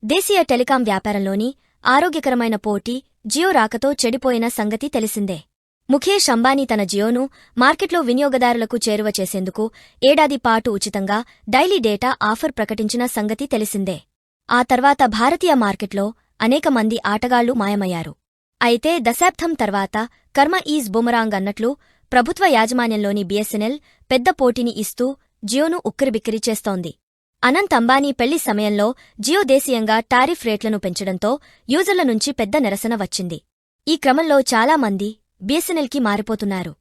దేశీయ టెలికాం వ్యాపారంలోని ఆరోగ్యకరమైన పోటీ జియో రాకతో చెడిపోయిన సంగతి తెలిసిందే. ముఖేష్ అంబానీ తన జియోను మార్కెట్లో వినియోగదారులకు చేరువ చేసేందుకు ఏడాది పాటు ఉచితంగా డైలీ డేటా ఆఫర్ ప్రకటించిన సంగతి తెలిసిందే. ఆ తర్వాత భారతీయ మార్కెట్లో అనేక మంది ఆటగాళ్లు మాయమయ్యారు. అయితే దశాబ్దం తర్వాత కర్మ ఈజ్ బుమరాంగ్ అన్నట్లు ప్రభుత్వ యాజమాన్యంలోని బిఎస్ఎన్ఎల్ పెద్ద పోటీని ఇస్తూ జియోను ఉక్కిరిబిక్కిరి చేస్తోంది. అనంత్ అంబానీ పెళ్లి సమయంలో జియో దేశీయంగా టారిఫ్ రేట్లను పెంచడంతో యూజర్ల నుంచి పెద్ద నిరసన వచ్చింది. ఈ క్రమంలో చాలా మంది బిఎస్ఎన్ఎల్కి మారిపోతున్నారు.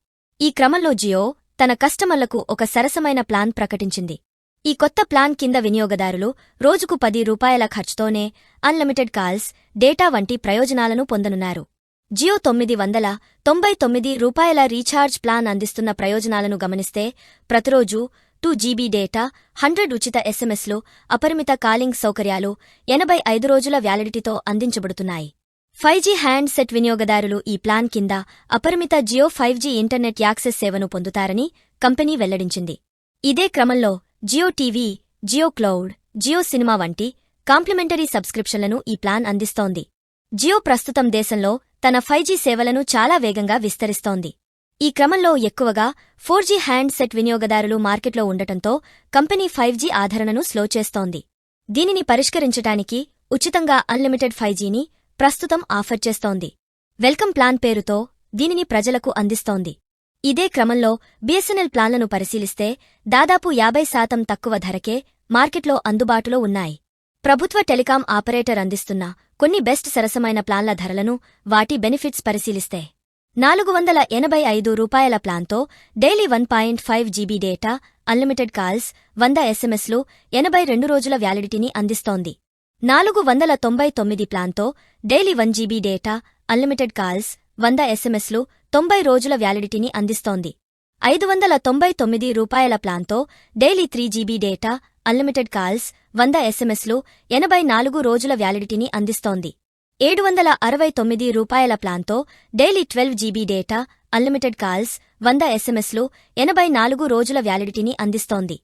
ఈ క్రమంలో జియో తన కస్టమర్లకు ఒక సరసమైన ప్లాన్ ప్రకటించింది. ఈ కొత్త ప్లాన్ కింద వినియోగదారులు రోజుకు ₹10 ఖర్చుతోనే అన్లిమిటెడ్ కాల్స్, డేటా వంటి ప్రయోజనాలను పొందనున్నారు. జియో ₹999 రీఛార్జ్ ప్లాన్ అందిస్తున్న ప్రయోజనాలను గమనిస్తే ప్రతిరోజూ 2 GB డేటా, 100 ఉచిత ఎస్ఎంఎస్లు, అపరిమిత కాలింగ్ సౌకర్యాలు 85 రోజుల వ్యాలిడిటీతో అందించబడుతున్నాయి. 5G హ్యాండ్ సెట్ వినియోగదారులు ఈ ప్లాన్ కింద అపరిమిత జియో 5G ఇంటర్నెట్ యాక్సెస్ సేవను పొందుతారని కంపెనీ వెల్లడించింది. ఇదే క్రమంలో Jio TV, Jio cloud, Jio cinema వంటి కాంప్లిమెంటరీ సబ్స్క్రిప్షన్లను ఈ ప్లాన్ అందిస్తోంది. జియో ప్రస్తుతం దేశంలో తన 5G సేవలను చాలా వేగంగా విస్తరిస్తోంది. ఈ క్రమంలో ఎక్కువగా 4G హ్యాండ్ సెట్ వినియోగదారులు మార్కెట్లో ఉండటంతో కంపెనీ 5G ఆదరణను స్లో చేస్తోంది. దీనిని పరిష్కరించటానికి ఉచితంగా అన్లిమిటెడ్ 5Gని ప్రస్తుతం ఆఫర్ చేస్తోంది. వెల్కమ్ ప్లాన్ పేరుతో దీనిని ప్రజలకు అందిస్తోంది. ఇదే క్రమంలో బిఎస్ఎన్ఎల్ ప్లాన్లను పరిశీలిస్తే దాదాపు 50% తక్కువ ధరకే మార్కెట్లో అందుబాటులో ఉన్నాయి. ప్రభుత్వ టెలికాం ఆపరేటర్ అందిస్తున్న కొన్ని బెస్ట్ సరసమైన ప్లాన్ల ధరలను, వాటి బెనిఫిట్స్ పరిశీలిస్తే ₹485 ప్లాన్తో daily 1.5 GB data, unlimited calls, 100 ఎస్ఎంఎస్లు, 82 రోజుల వ్యాలిడిటీని అందిస్తోంది. $499 ప్లాన్తో daily 1 GB data, unlimited calls, 100 ఎస్ఎంఎస్లు, 90 రోజుల వ్యాలిడిటీని అందిస్తోంది. $599 ప్లాన్తో daily 3 GB data, unlimited calls, 100 ఎస్ఎంఎస్లు, 84 రోజుల వ్యాలిడిటీని అందిస్తోంది. $769 ప్లాన్తో daily 12 GB data, unlimited calls, 100 ఎస్ఎంఎస్లు, 84 రోజుల వ్యాలిడిటీని అందిస్తోంది.